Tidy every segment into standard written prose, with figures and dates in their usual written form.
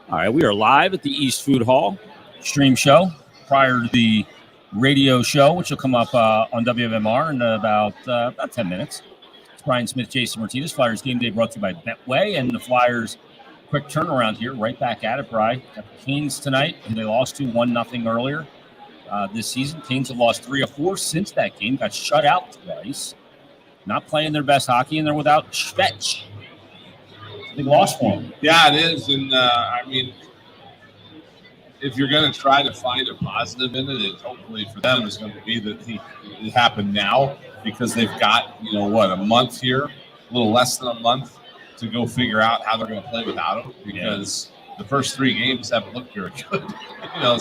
All right, we are live at the East Food Hall stream show prior to the radio show, which will come up on WMR in about 10 minutes. It's Brian Smith, Jason Martinez. Flyers Game Day brought to you by Betway, and the Flyers quick turnaround here, right back at it, Brian. Got the Canes tonight, who they lost to 1-0 earlier this season. Canes have lost 3 or 4 since that game, got shut out twice. Not playing their best hockey, and they're without Schvetch. Big loss for them. Yeah, it is. And, I mean, if you're going to try to find a positive in it, hopefully for them is going to be that it happened now because they've got, a month here, a little less than a month to go figure out how they're going to play without him because the first 3 games haven't looked very good.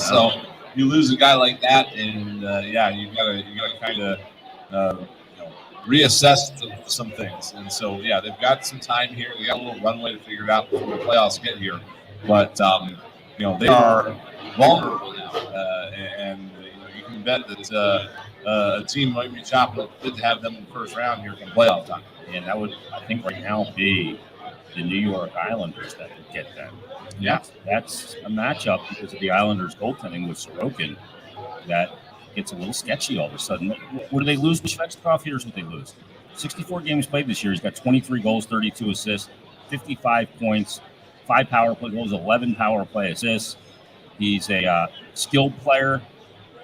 So you lose a guy like that, and, you got to kind of reassess some things. And so, they've got some time here. They got a little runway to figure it out before the playoffs get here. But, they are vulnerable now. And you can bet that a team might be chopping up to have them in the first round here from playoff time. And that would, I think, right now be the New York Islanders that would get that. Yeah. That's a matchup because of the Islanders goaltending with Sorokin that gets a little sketchy all of a sudden. What do they lose with Svechnikov? Here's what they lose. 64 games played this year. He's got 23 goals, 32 assists, 55 points, 5 power play goals, 11 power play assists. He's a skilled player.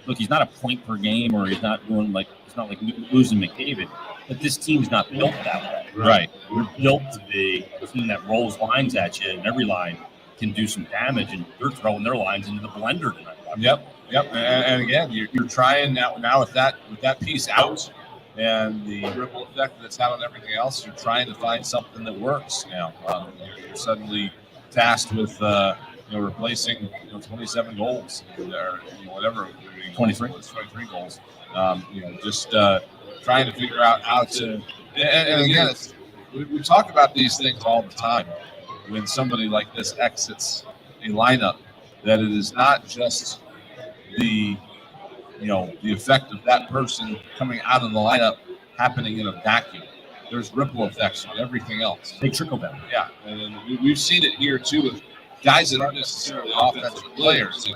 Look, he's not a point per game, or he's not doing it's not like losing McDavid. But this team's not built that way. Right. We're built to be a team that rolls lines at you, and every line can do some damage, and they're throwing their lines into the blender tonight. Yep. And again, you're trying now with that piece out and the ripple effect that's had on everything else. You're trying to find something that works now. You're suddenly tasked with replacing 27 goals or whatever 23 goals. Just trying to figure out how to. And again, we talk about these things all the time. When somebody like this exits a lineup, that it is not just the effect of that person coming out of the lineup happening in a vacuum. There's ripple effects on everything else. They trickle down. Yeah, and we've seen it here too with guys that aren't necessarily offensive players.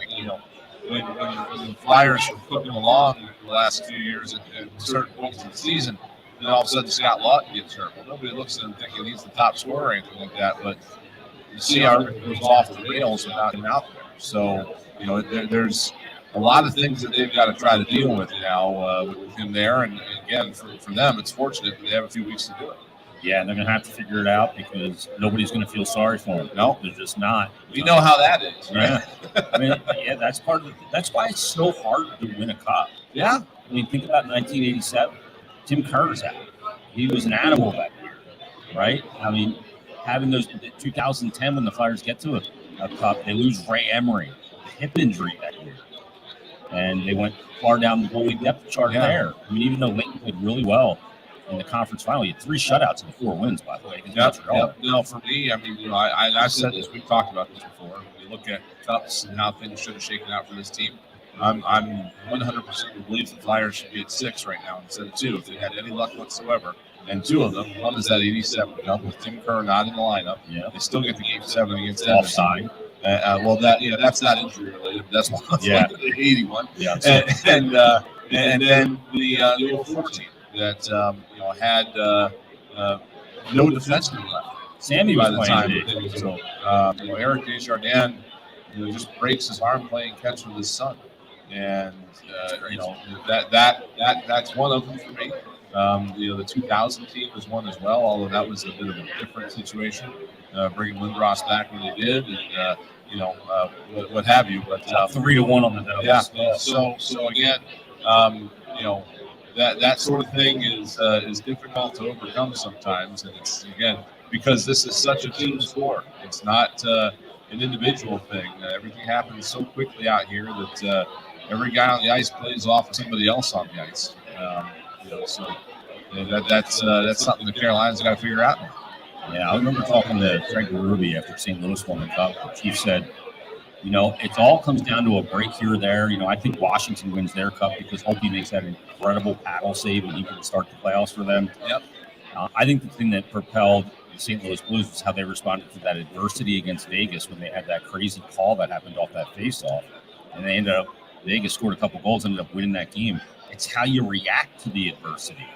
When the Flyers were putting them along the last few years at certain points in the season, then all of a sudden Scott Laughton gets hurt. Well, nobody looks at him thinking he's the top scorer or anything like that, but you see how it goes off the rails without him out there. So, there's a lot of things that they've got to try to deal with now with him there. And again, for them, it's fortunate that they have a few weeks to do it. Yeah, and they're going to have to figure it out because nobody's going to feel sorry for them. No, they're just not. We know how that is, right? Yeah. That's part of it. That's why it's so hard to win a cup. Yeah. I mean, think about 1987. Tim Kerr's out. He was an animal that year, right? I mean, having those 2010 when the Flyers get to a cup, they lose Ray Emery, the hip injury that year. And they went far down the goalie depth chart there. I mean, even though Layton played really well in the conference final, he had 3 shutouts and 4 wins, by the way. Yep. No, for me, I mean, I've said this. We've talked about this before. When you look at cups and how things should have shaken out for this team, I'm 100% believe the Flyers should be at 6 right now instead of 2 if they had any luck whatsoever. And 2 of them, one is that 87 cup with Tim Kerr not in the lineup. Yeah. They still get the game 7 against offside. That's not injury related. That's one. Yeah. The 81. Yeah. And then the 14 that had no defenseman left. Sammy by was the time. playing. So Eric Desjardins just breaks his arm playing catch with his son, and that's one of them for me. The 2000 team was one as well, although that was a bit of a different situation, bringing Lindros back when they did, and what have you. But 3-1 on the nose. Yeah. So again, that sort of thing is difficult to overcome sometimes, and it's again because this is such a team sport. It's not an individual thing. Everything happens so quickly out here that every guy on the ice plays off of somebody else on the ice. So that's something the Carolinas got to figure out. Yeah, I remember talking to Frank Ruby after St. Louis won the Cup. The Chief said, it all comes down to a break here or there. I think Washington wins their Cup because Holtby makes that incredible paddle save and he can start the playoffs for them. Yep. I think the thing that propelled the St. Louis Blues was how they responded to that adversity against Vegas when they had that crazy call that happened off that faceoff, and they ended up Vegas scored a couple goals, ended up winning that game. It's how you react to the adversity,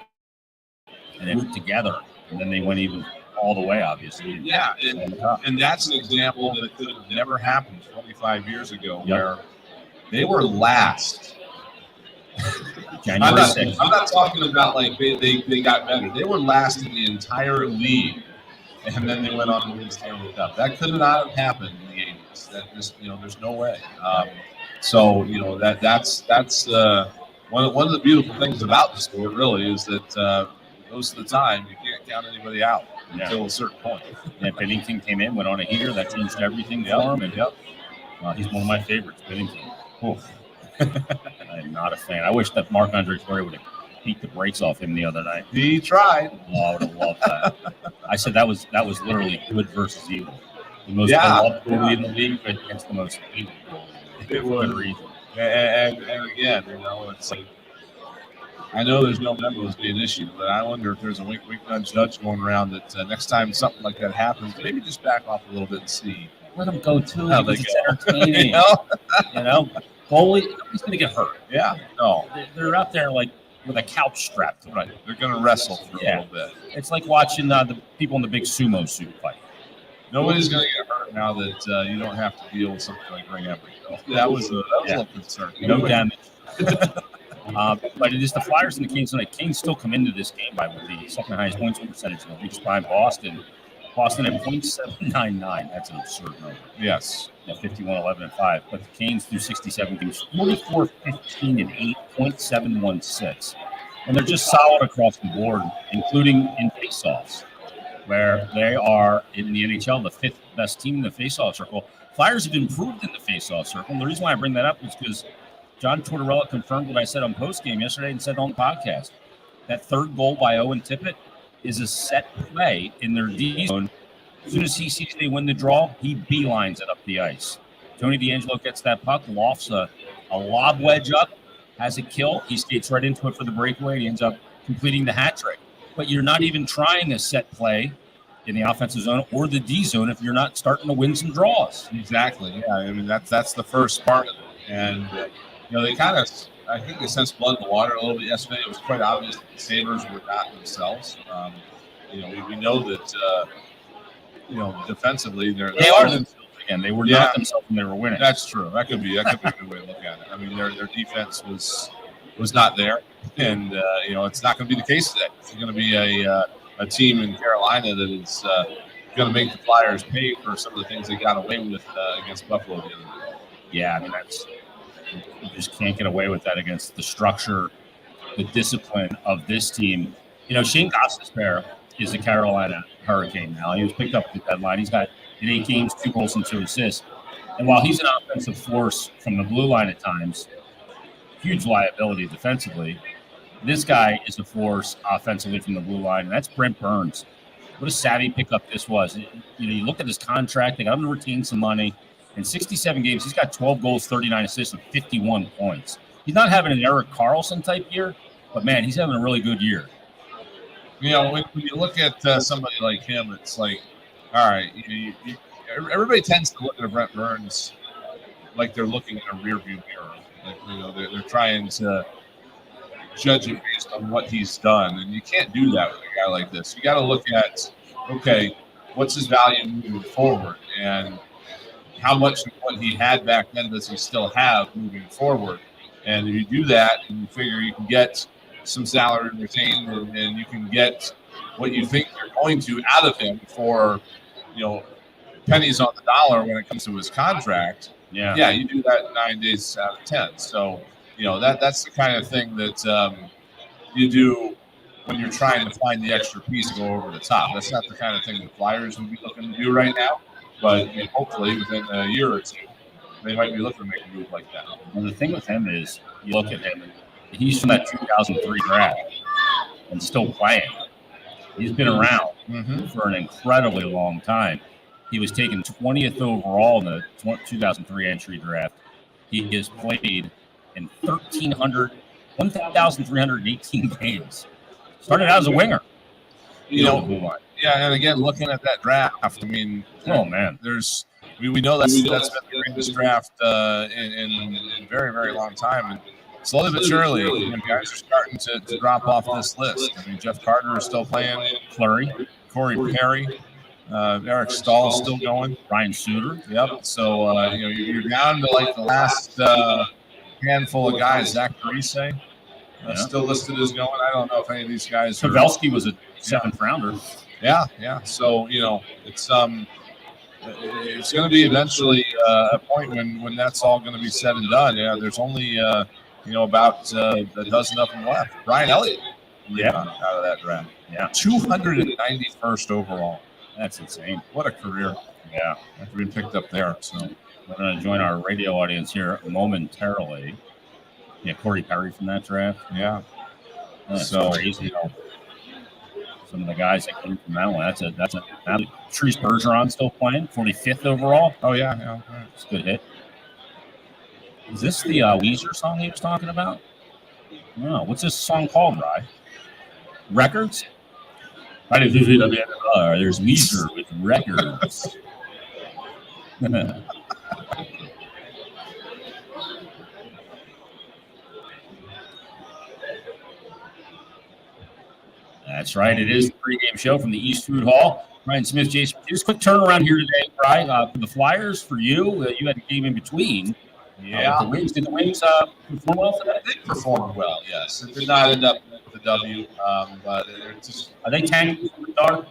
and they put together, and then they went even all the way, obviously. Yeah, and that's an example that could have never happened 25 years ago, where they were last. I'm not talking about like they got better. They were last in the entire league, and then they went on to win the Stanley Cup. That could not have happened in the 80s. That just, there's no way. So that's one of the beautiful things about the sport, really, is that most of the time you can't count anybody out until a certain point. And Bennington came in, went on a heater that changed everything for him, and he's one of my favorites, Bennington. I'm not a fan. I wish that Marc-Andre Fleury would have beat the brakes off him the other night. He tried. Oh, I would have loved that. I said that was literally good versus evil. The most beloved goalie in the league against the most hated goalie. It was. And again, it's like, I know there's no memos being issued, but I wonder if there's a wink nudge going around that next time something like that happens, maybe just back off a little bit and see. Let them go too. It's entertaining. Goalie, nobody's going to get hurt. Yeah. No. They're out there like with a couch strapped to them. Right. They're going to wrestle for a little bit. It's like watching the people in the big sumo suit fight. Nobody's going to get hurt now that you don't have to deal with something like ring epic. That was a little concern. No damage. But it is the Flyers and the Canes tonight. Canes still come into this game with the second highest points percentage in the league behind Boston. Boston at .799. That's an absurd number. Yes. 51-11-5. But the Canes through 67 games, 44-15-8, .716. And they're just solid across the board, including in faceoffs, where they are in the NHL the fifth best team in the faceoff circle. Flyers have improved in the faceoff circle. And the reason why I bring that up is because John Tortorella confirmed what I said on postgame yesterday and said on the podcast. That third goal by Owen Tippett is a set play in their D zone. As soon as he sees they win the draw, he beelines it up the ice. Tony DeAngelo gets that puck, lofts a lob wedge up, has a kill. He skates right into it for the breakaway, and he ends up completing the hat trick. But you're not even trying a set play in the offensive zone or the D zone if you're not starting to win some draws. Exactly. Yeah, I mean that's the first part of it, and they kind of. I think they sensed blood in the water a little bit yesterday. It was quite obvious that the Sabres were not themselves. We know that, defensively they are themselves again. They were not themselves when they were winning. That's true. That could be a good way to look at it. I mean, their defense was not there, and it's not going to be the case today. It's going to be a team in Carolina that is going to make the Flyers pay for some of the things they got away with against Buffalo the other day. Yeah, I mean you just can't get away with that against the structure, the discipline of this team. Shane Gostisbehere is a Carolina Hurricane now. He was picked up at the deadline. He's got in 8 games, 2 goals and 2 assists. And while he's an offensive force from the blue line at times, huge liability defensively, this guy is a force offensively from the blue line, and that's Brent Burns. What a savvy pickup this was. You look at his contract, they got him to retain some money. In 67 games, he's got 12 goals, 39 assists, and 51 points. He's not having an Erik Karlsson type year, but, man, he's having a really good year. When you look at somebody like him, it's like, all right, everybody tends to look at Brent Burns like they're looking in a rearview mirror. Like, they're trying to judge it based on what he's done, and you can't do that with a guy like this. You got to look at, okay, what's his value moving forward, and how much of what he had back then does he still have moving forward? And if you do that, and you figure you can get some salary retained, and you can get what you think you're going to out of him for, pennies on the dollar when it comes to his contract. Yeah, you do that 9 days out of 10. So, that's the kind of thing that you do when you're trying to find the extra piece to go over the top. That's not the kind of thing the Flyers would be looking to do right now. But hopefully within a year or two, they might be looking to make a move like that. And the thing with him is, you look at him, he's from that 2003 draft and still playing. He's been around for an incredibly long time. He was taken 20th overall in the 2003 entry draft. He has played in 1,318 games. Started out as a winger. Yeah, and again, looking at that draft, I mean, Oh man, we know that's been the greatest draft in a very, very long time, and slowly but surely, guys are starting to drop off this list. I mean, Jeff Carter is still playing, Flurry, Corey Perry, Eric Stahl is still going, Ryan Suter. Yep. So you're down to like the last handful of guys. Zach Parise still listed as going. I don't know if any of these guys. Pavelski was a 7th rounder. Yeah. So it's going to be eventually a point when that's all going to be said and done. Yeah, there's only about a dozen of them left. Brian Elliott, out of that draft. Yeah, 291st overall. That's insane. What a career. Yeah, after being picked up there. So we're going to join our radio audience here momentarily. Yeah, Corey Perry from that draft. Yeah. So crazy. Some of the guys that came from that one. That's a Trees Bergeron still playing, 45th overall. Oh yeah. It's a good hit. Is this the Weezer song he was talking about? No. What's this song called, Rye? Records? There's Weezer with Records. That's right. It is the pregame show from the East Food Hall. Ryan Smith, Jason. Just quick turnaround here today, Brian. For the Flyers, for you, you had a game in between. Yeah. The Wings, did the Wings perform well today? They performed well, yes. It did not end up with the W, but are they tanking?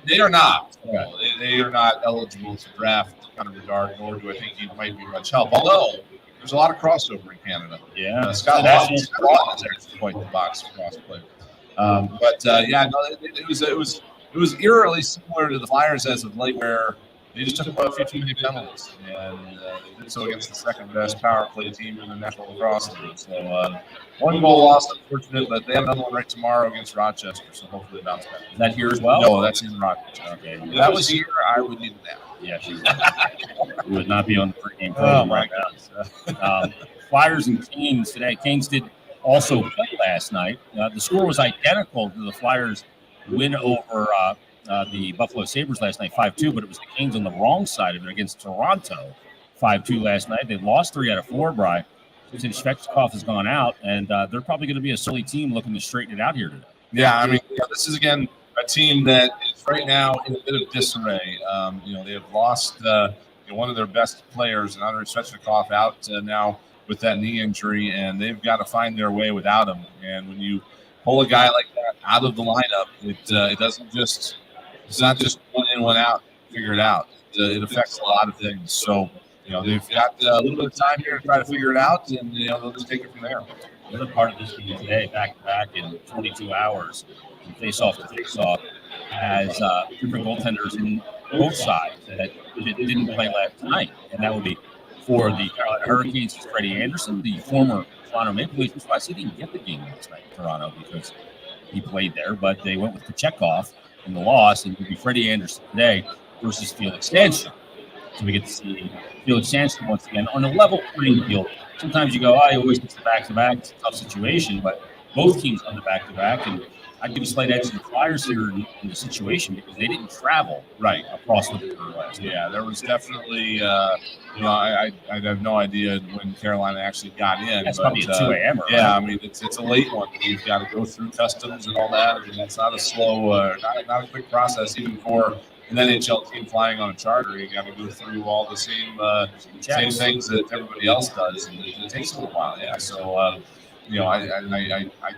They are not. Okay. They are not eligible to draft kind of regard, nor do I think he might be much help. Although there's a lot of crossover in Canada. Yeah. Scott Lawton is actually quite the box cross player. It was eerily similar to the Flyers as of late, where they just took a few too many penalties, and they did so against the second best power play team in the National Lacrosse League. So one goal lost, unfortunate, but they have another one right tomorrow against Rochester, so hopefully bounce back. Is that here as well? No, that's in Rochester. Okay. If that was here, I would need that. Yeah, we would not be on the pregame program right now. Flyers and Canes today. Canes did also play last night. The score was identical to the Flyers' win over the Buffalo Sabres last night, 5-2, but it was the Canes on the wrong side of it against Toronto, 5-2 last night. They lost 3 out of 4, Bri. Since Svechnikov has gone out, and they're probably going to be a silly team looking to straighten it out here today. Yeah, I mean, this is, again, a team that is right now in a bit of disarray. They have lost one of their best players, and Andrei Svechnikov, out now with that knee injury, and they've got to find their way without him. And when you pull a guy like that out of the lineup, it doesn't just – it's not just one in, one out, figure it out. It affects a lot of things. So, they've got a little bit of time here to try to figure it out, and, they'll just take it from there. The other part of this game today, back-to-back in 22 hours, from face-off to face-off, has different goaltenders in both sides that didn't play last night. And that would be for the Carolina Hurricanes, Freddie Anderson, the former Toronto Maple Leafs. That's why he didn't get the game last night in Toronto, because he played there. But they went with Kochetkov in the loss, and it would be Freddie Anderson today versus Felix Sandstrom. So we get to see Felix Sandstrom once again on a level playing field. Sometimes you go, he always gets the back-to-back. It's a tough situation, but both teams on the back-to-back. And I'd give a slight edge to the Flyers here in the situation because they didn't travel right across the border last night. Yeah, there was definitely, I have no idea when Carolina actually got in. That's probably a 2 a.m. Yeah, right? I mean, it's a late one. You've got to go through customs and all that. I mean, it's not a slow, not a quick process, even for an NHL team flying on a charter. You got to go through all the same things that everybody else does, and it takes a little while. Yeah, so I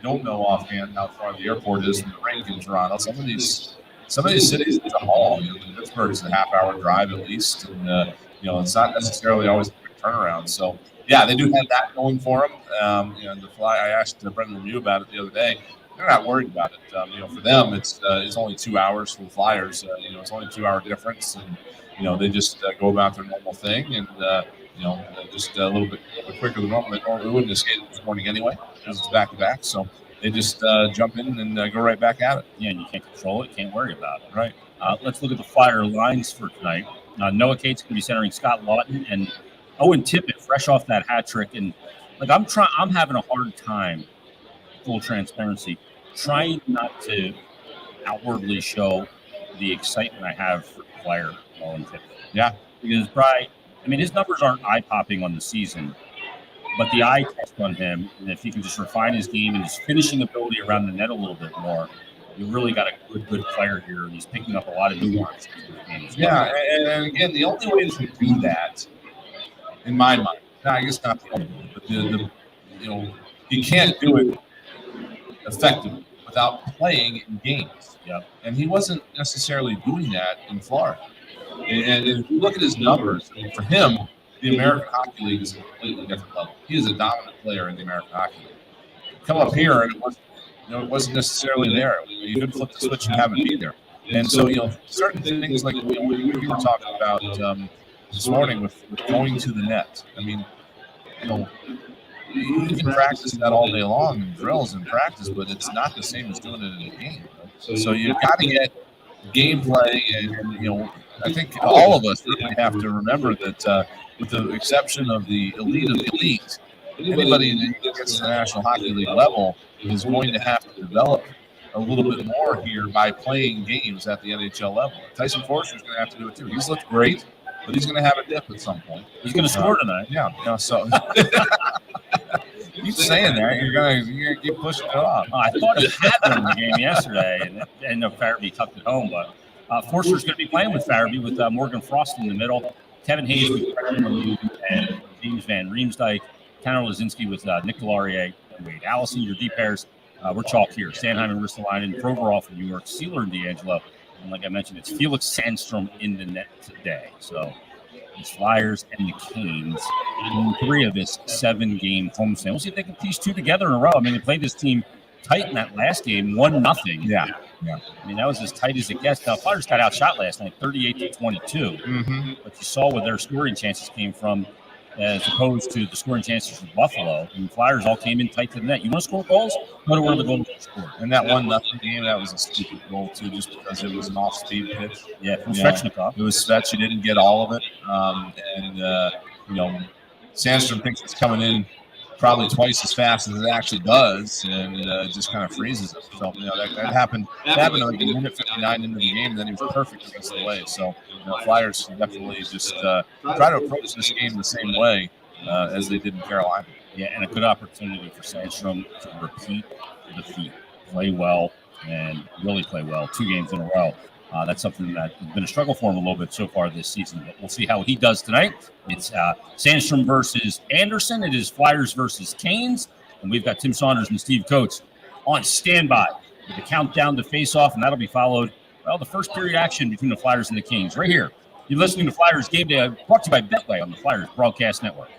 don't know offhand how far the airport is from the rink in Toronto. Some of these cities, it's a haul. Pittsburgh is a half-hour drive at least, and it's not necessarily always a quick turnaround. So yeah, they do have that going for them. I asked Brendan Lemieux about it the other day. They're not worried about it. For them, it's only 2 hours for the Flyers. It's only a 2 hour difference, and they just go about their normal thing, and just a little bit quicker than normal. They wouldn't have skated this morning anyway because it's back to back. So they just jump in and go right back at it. Yeah, and you can't control it, can't worry about it. Right. Let's look at the Flyer lines for tonight. Noah Cates going to be centering Scott Lawton and Owen Tippett, fresh off that hat trick. And I'm having a hard time. Full transparency, trying not to outwardly show the excitement I have for the player, Owen Tippett. Yeah. Because Bry, I mean, his numbers aren't eye-popping on the season, but the eye test on him, and if he can just refine his game and his finishing ability around the net a little bit more, you really got a good player here, and he's picking up a lot of nuances in his game as well. Yeah, and again, the only way to do that, in my mind, I guess not the only way, but you can't do it effectively without playing in games. Yeah. And he wasn't necessarily doing that in Florida. And if you look at his numbers, I mean, for him, the American Hockey League is a completely different level. He is a dominant player in the American Hockey League. Come up here, and it wasn't necessarily there. You could flip the switch and have it be there. And so, certain things like what you were talking about this morning with going to the net. I mean, you can practice that all day long in drills and practice, but it's not the same as doing it in a game. So you've got to get gameplay, and I think all of us really have to remember that, with the exception of the elite of the elite, anybody that gets to the National Hockey League level is going to have to develop a little bit more here by playing games at the NHL level. Tyson Forster's going to have to do it too. He's looked great, but he's going to have a dip at some point. He's going to score tonight. Yeah. So keep saying that. You're gonna keep pushing it off. I thought he had one in the game yesterday, and Farabee tucked it home. But Forster's going to be playing with Farabee with Morgan Frost in the middle, Kevin Hayes with Pregame and James Van Riemsdyk, Tanner Lazinski with Nick Delarier and Wade Allison. Your deep pairs, we're chalk here. Sanheim and Ristolainen, Provorov from New York, Sealer and D'Angelo. And like I mentioned, it's Felix Sandstrom in the net today. So it's Flyers and the Canes in 3 of this 7-game homestand. We'll see if they can piece 2 together in a row. I mean, they played this team tight in that last game, 1-0. Yeah. I mean, that was as tight as it gets. Now, Flyers got outshot last night, 38-22. Mm-hmm. But you saw where their scoring chances came from as opposed to the scoring chances from Buffalo. And the Flyers all came in tight to the net. You want to score goals? Go to where the goals are scored. And that 1-0 game, that was a stupid goal, too, just because it was an off-speed pitch. Yeah, from Svechnikov. It was Svech. He didn't get all of it. Sandstrom thinks it's coming in probably twice as fast as it actually does, and just kind of freezes it. So, that happened. That happened like a minute 59 into the game, and then he was perfect the rest of the way. So, Flyers definitely just try to approach this game the same way as they did in Carolina. Yeah, and a good opportunity for Sandstrom to repeat the feat, play well, and really play well 2 games in a row. That's something that has been a struggle for him a little bit so far this season. But we'll see how he does tonight. It's Sandstrom versus Anderson. It is Flyers versus Canes. And we've got Tim Saunders and Steve Coates on standby with the countdown to face off. And that'll be followed, the first period action between the Flyers and the Canes right here. You're listening to Flyers Game Day, brought to you by Betway on the Flyers Broadcast Network.